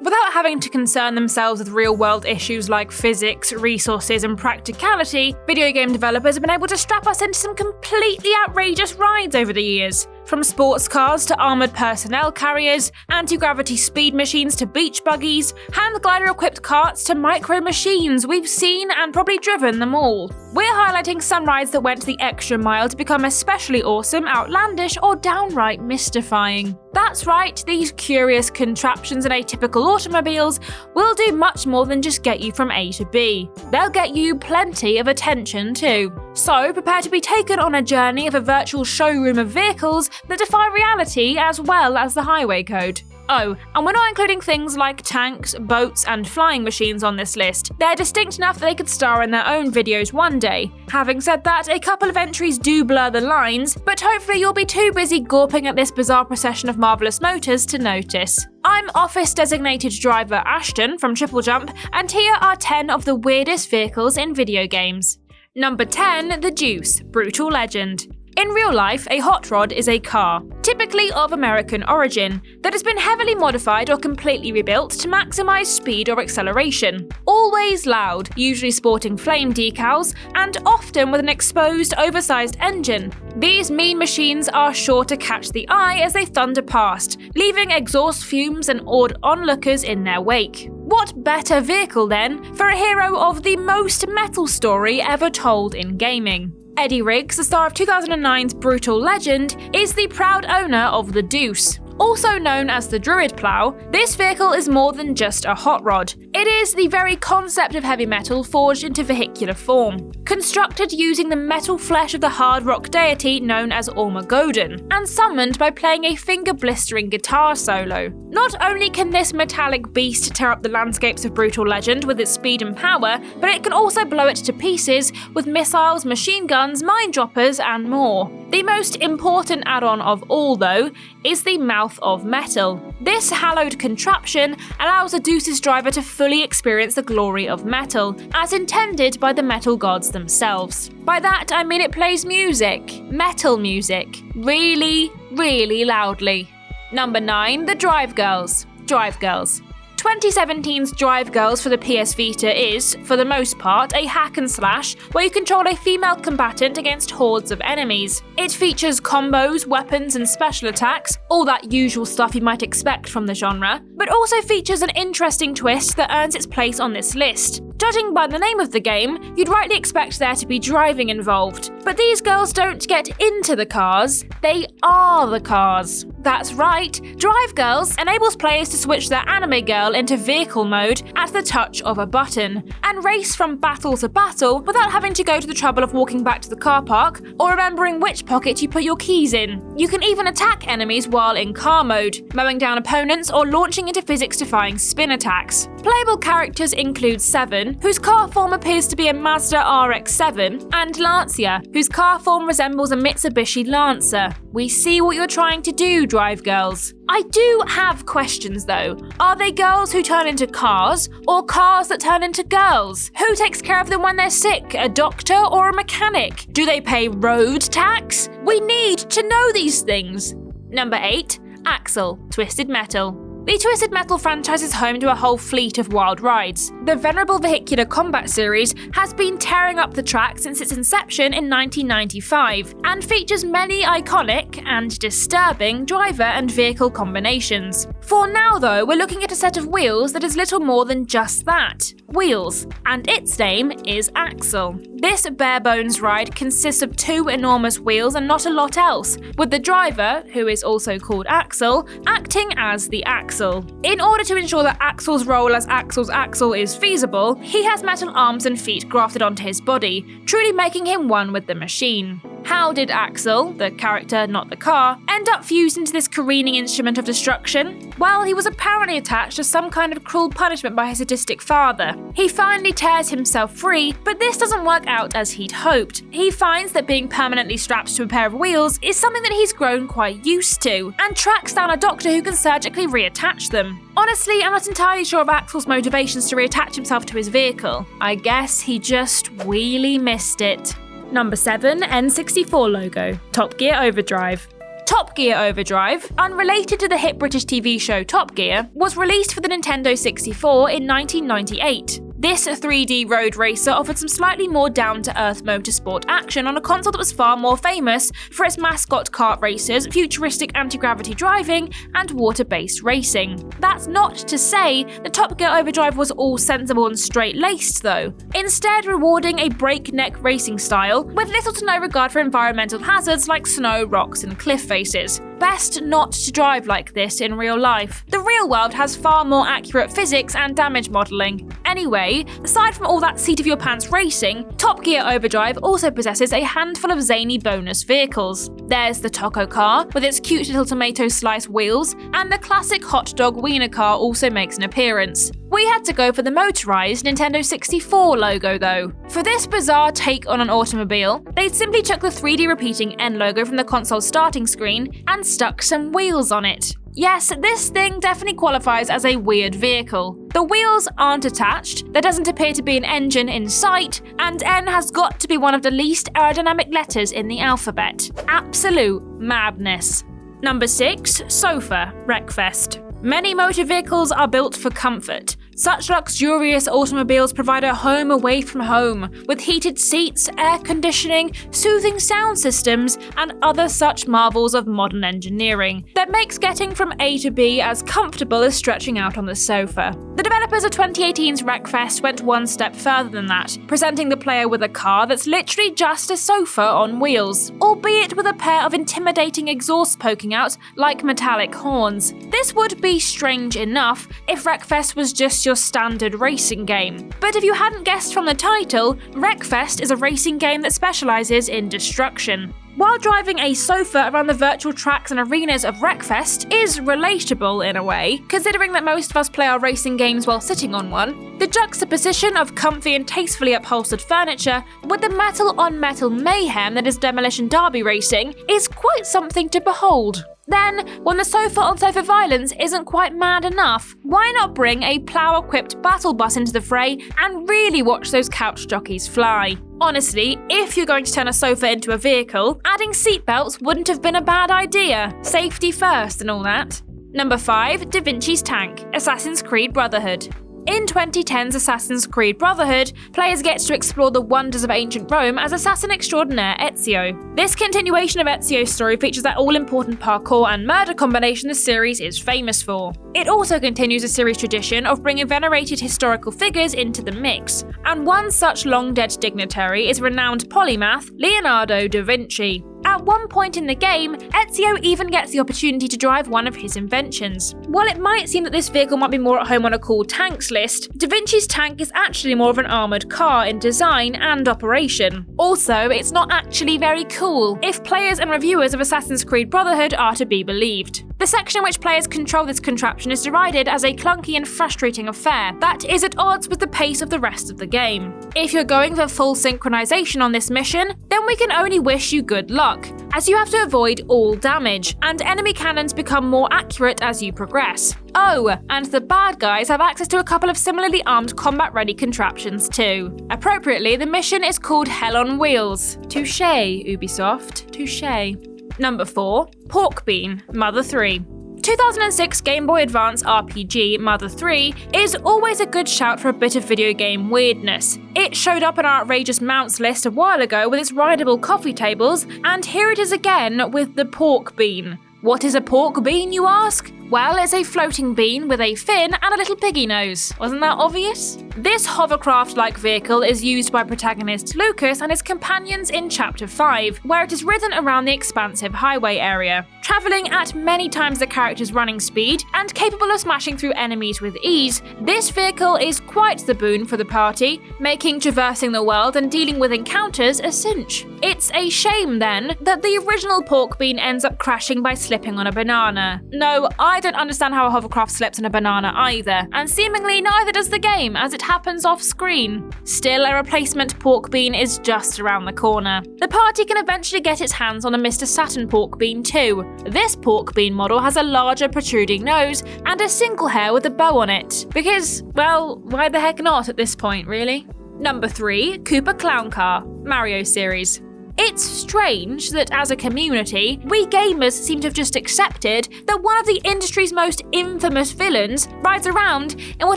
Without having to concern themselves with real-world issues like physics, resources, and practicality, video game developers have been able to strap us into some completely outrageous rides over the years. From sports cars to armoured personnel carriers, anti-gravity speed machines to beach buggies, hand glider-equipped carts to micro-machines, we've seen and probably driven them all. We're highlighting some rides that went the extra mile to become especially awesome, outlandish, or downright mystifying. That's right, these curious contraptions and atypical automobiles will do much more than just get you from A to B. They'll get you plenty of attention too. So prepare to be taken on a journey of a virtual showroom of vehicles that defy reality as well as the highway code. Oh, and we're not including things like tanks, boats, and flying machines on this list. They're distinct enough that they could star in their own videos one day. Having said that, a couple of entries do blur the lines, but hopefully you'll be too busy gawping at this bizarre procession of marvellous motors to notice. I'm office-designated driver Ashton from Triple Jump, and here are 10 of the weirdest vehicles in video games. Number 10, the Deuce, Brutal Legend. In real life, a hot rod is a car, typically of American origin, that has been heavily modified or completely rebuilt to maximise speed or acceleration. Always loud, usually sporting flame decals, and often with an exposed, oversized engine. These mean machines are sure to catch the eye as they thunder past, leaving exhaust fumes and awed onlookers in their wake. What better vehicle then for a hero of the most metal story ever told in gaming? Eddie Riggs, the star of 2009's Brutal Legend, is the proud owner of the Deuce. Also known as the Druid Plow, this vehicle is more than just a hot rod. It is the very concept of heavy metal forged into vehicular form. Constructed using the metal flesh of the hard rock deity known as Ormagodon, and summoned by playing a finger-blistering guitar solo. Not only can this metallic beast tear up the landscapes of Brutal Legend with its speed and power, but it can also blow it to pieces with missiles, machine guns, mine droppers, and more. The most important add-on of all, though, is the Mouth of Metal. This hallowed contraption allows the Deuce's driver to fully experience the glory of metal, as intended by the metal gods themselves. By that, I mean it plays music. Metal music. Really, really loudly. Number 9, the Drive Girls. Drive Girls. 2017's Drive Girls for the PS Vita is, for the most part, a hack and slash where you control a female combatant against hordes of enemies. It features combos, weapons, and special attacks, all that usual stuff you might expect from the genre, but also features an interesting twist that earns its place on this list. Judging by the name of the game, you'd rightly expect there to be driving involved. But these girls don't get into the cars, they are the cars. That's right, Drive Girls enables players to switch their anime girl into vehicle mode at the touch of a button, and race from battle to battle without having to go to the trouble of walking back to the car park or remembering which pocket you put your keys in. You can even attack enemies while in car mode, mowing down opponents or launching into physics-defying spin attacks. Playable characters include Seven, whose car form appears to be a Mazda RX-7, and Lancia, whose car form resembles a Mitsubishi Lancer. We see what you're trying to do, Drive Girls. I do have questions though. Are they girls who turn into cars, or cars that turn into girls? Who takes care of them when they're sick, a doctor or a mechanic? Do they pay road tax? We need to know these things. Number 8, Axel, Twisted Metal. The Twisted Metal franchise is home to a whole fleet of wild rides. The venerable vehicular combat series has been tearing up the track since its inception in 1995, and features many iconic and disturbing driver and vehicle combinations. For now though, we're looking at a set of wheels that is little more than just that. Wheels, and its name is Axel. This bare-bones ride consists of 2 enormous wheels and not a lot else, with the driver, who is also called Axel, acting as the axle. In order to ensure that Axel's role as Axel's axle is feasible, he has metal arms and feet grafted onto his body, truly making him one with the machine. How did Axel, the character not the car, end up fused into this careening instrument of destruction? Well, he was apparently attached to some kind of cruel punishment by his sadistic father. He finally tears himself free, but this doesn't work out as he'd hoped. He finds that being permanently strapped to a pair of wheels is something that he's grown quite used to, and tracks down a doctor who can surgically reattach them. Honestly, I'm not entirely sure of Axel's motivations to reattach himself to his vehicle. I guess he just really missed it. Number 7, N64 logo, Top Gear Overdrive. Top Gear Overdrive, unrelated to the hit British TV show Top Gear, was released for the Nintendo 64 in 1998. This 3D road racer offered some slightly more down-to-earth motorsport action on a console that was far more famous for its mascot kart races, futuristic anti-gravity driving, and water-based racing. That's not to say that Top Gear Overdrive was all sensible and straight-laced though, instead rewarding a breakneck racing style with little to no regard for environmental hazards like snow, rocks, and cliff faces. Best not to drive like this in real life. The real world has far more accurate physics and damage modelling. Anyway, aside from all that seat-of-your-pants racing, Top Gear Overdrive also possesses a handful of zany bonus vehicles. There's the Taco Car, with its cute little tomato slice wheels, and the classic hot dog wiener car also makes an appearance. We had to go for the motorized Nintendo 64 logo though. For this bizarre take on an automobile, they'd simply took the 3D repeating N logo from the console's starting screen and stuck some wheels on it. Yes, this thing definitely qualifies as a weird vehicle. The wheels aren't attached, there doesn't appear to be an engine in sight, and N has got to be one of the least aerodynamic letters in the alphabet. Absolute madness. Number 6. Sofa Wreckfest. Many motor vehicles are built for comfort. Such luxurious automobiles provide a home away from home, with heated seats, air conditioning, soothing sound systems, and other such marvels of modern engineering that makes getting from A to B as comfortable as stretching out on the sofa. The developers of 2018's Wreckfest went one step further than that, presenting the player with a car that's literally just a sofa on wheels, albeit with a pair of intimidating exhausts poking out like metallic horns. This would be strange enough if Wreckfest was just your standard racing game. But if you hadn't guessed from the title, Wreckfest is a racing game that specialises in destruction. While driving a sofa around the virtual tracks and arenas of Wreckfest is relatable in a way, considering that most of us play our racing games while sitting on one, the juxtaposition of comfy and tastefully upholstered furniture with the metal-on-metal mayhem that is Demolition Derby racing is quite something to behold. Then, when the sofa-on-sofa violence isn't quite mad enough, why not bring a plough-equipped battle bus into the fray and really watch those couch jockeys fly? Honestly, if you're going to turn a sofa into a vehicle, adding seatbelts wouldn't have been a bad idea. Safety first and all that. Number 5. Da Vinci's Tank, Assassin's Creed Brotherhood. In 2010's Assassin's Creed Brotherhood, players get to explore the wonders of ancient Rome as assassin extraordinaire Ezio. This continuation of Ezio's story features that all-important parkour and murder combination the series is famous for. It also continues a series tradition of bringing venerated historical figures into the mix, and one such long-dead dignitary is renowned polymath Leonardo da Vinci. At one point in the game, Ezio even gets the opportunity to drive one of his inventions. While it might seem that this vehicle might be more at home on a cool tanks list, Da Vinci's tank is actually more of an armoured car in design and operation. Also, it's not actually very cool, if players and reviewers of Assassin's Creed Brotherhood are to be believed. The section in which players control this contraption is derided as a clunky and frustrating affair that is at odds with the pace of the rest of the game. If you're going for full synchronization on this mission, then we can only wish you good luck, as you have to avoid all damage, and enemy cannons become more accurate as you progress. Oh, and the bad guys have access to a couple of similarly armed combat-ready contraptions too. Appropriately, the mission is called Hell on Wheels. Touché, Ubisoft, touché. Number 4. Pork Bean, Mother 3. 2006 Game Boy Advance RPG Mother 3 is always a good shout for a bit of video game weirdness. It showed up on our outrageous mounts list a while ago with its rideable coffee tables, and here it is again with the Pork Bean. What is a pork bean, you ask? Well, it's a floating bean with a fin and a little piggy nose. Wasn't that obvious? This hovercraft-like vehicle is used by protagonist Lucas and his companions in Chapter 5, where it is ridden around the expansive highway area. Travelling at many times the character's running speed and capable of smashing through enemies with ease, this vehicle is quite the boon for the party, making traversing the world and dealing with encounters a cinch. It's a shame, then, that the original pork bean ends up crashing by slipping on a banana. No, I don't understand how a hovercraft slips on a banana either, and seemingly neither does the game, as it happens off screen. Still, a replacement pork bean is just around the corner. The party can eventually get its hands on a Mr. Saturn pork bean too. This pork bean model has a larger protruding nose and a single hair with a bow on it, because, well, why the heck not at this point, really? Number 3. Koopa Clown Car, Mario series. It's strange that as a community, we gamers seem to have just accepted that one of the industry's most infamous villains rides around in what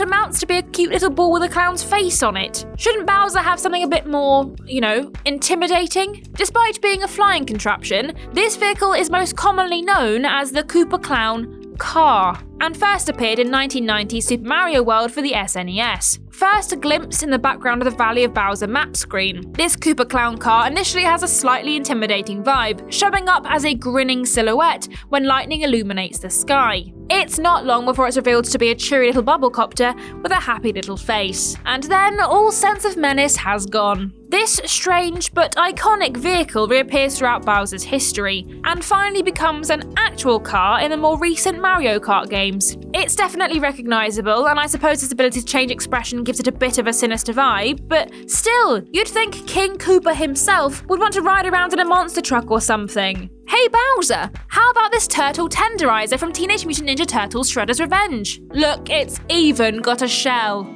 amounts to be a cute little ball with a clown's face on it. Shouldn't Bowser have something a bit more, intimidating? Despite being a flying contraption, this vehicle is most commonly known as the Koopa Clown car, and first appeared in 1990's Super Mario World for the SNES. First a glimpse in the background of the Valley of Bowser map screen. This Koopa Clown car initially has a slightly intimidating vibe, showing up as a grinning silhouette when lightning illuminates the sky. It's not long before it's revealed to be a cheery little bubble copter with a happy little face. And then all sense of menace has gone. This strange but iconic vehicle reappears throughout Bowser's history, and finally becomes an actual car in the more recent Mario Kart games. It's definitely recognisable, and I suppose its ability to change expression gives it a bit of a sinister vibe, but still, you'd think King Koopa himself would want to ride around in a monster truck or something. Hey Bowser, how about this turtle tenderizer from Teenage Mutant Ninja Turtles Shredder's Revenge? Look, it's even got a shell.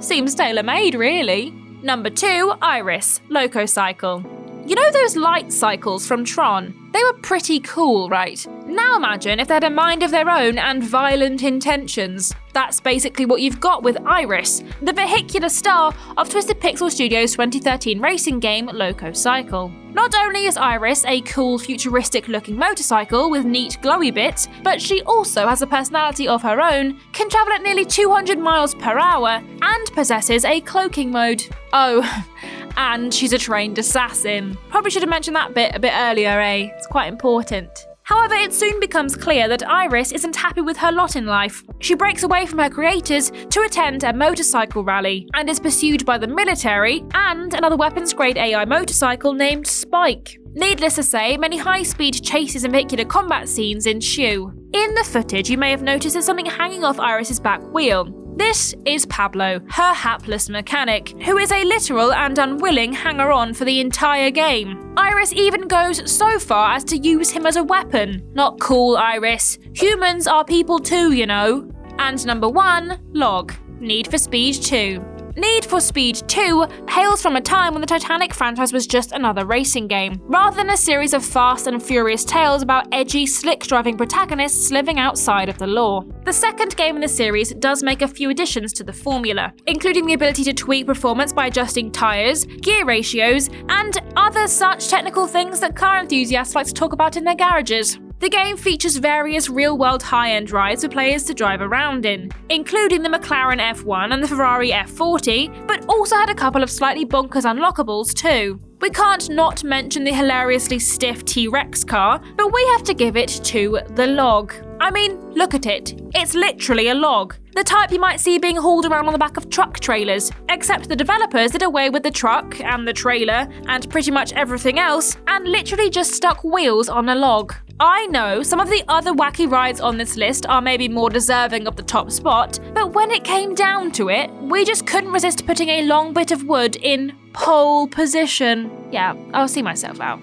Seems tailor-made, really. Number 2, Iris, Loco Cycle. You know those light cycles from Tron? They were pretty cool, right? Now imagine if they had a mind of their own and violent intentions. That's basically what you've got with Iris, the vehicular star of Twisted Pixel Studios' 2013 racing game Loco Cycle. Not only is Iris a cool, futuristic-looking motorcycle with neat glowy bits, but she also has a personality of her own, can travel at nearly 200 miles per hour, and possesses a cloaking mode. Oh, and she's a trained assassin. Probably should have mentioned that bit a bit earlier, eh? It's quite important. However, it soon becomes clear that Iris isn't happy with her lot in life. She breaks away from her creators to attend a motorcycle rally, and is pursued by the military and another weapons-grade AI motorcycle named Spike. Needless to say, many high-speed chases and vehicular combat scenes ensue. In the footage, you may have noticed there's something hanging off Iris's back wheel. This is Pablo, her hapless mechanic, who is a literal and unwilling hanger-on for the entire game. Iris even goes so far as to use him as a weapon. Not cool, Iris. Humans are people too, you know. And number 1, Log, Need for Speed 2. Need for Speed 2 hails from a time when the Titanic franchise was just another racing game, rather than a series of fast and furious tales about edgy, slick-driving protagonists living outside of the law. The second game in the series does make a few additions to the formula, including the ability to tweak performance by adjusting tyres, gear ratios, and other such technical things that car enthusiasts like to talk about in their garages. The game features various real-world high-end rides for players to drive around in, including the McLaren F1 and the Ferrari F40, but also had a couple of slightly bonkers unlockables too. We can't not mention the hilariously stiff T-Rex car, but we have to give it to the Log. I mean, look at it. It's literally a log. The type you might see being hauled around on the back of truck trailers, except the developers did away with the truck and the trailer and pretty much everything else and literally just stuck wheels on a log. I know some of the other wacky rides on this list are maybe more deserving of the top spot, but when it came down to it, we just couldn't resist putting a long bit of wood in pole position. Yeah, I'll see myself out.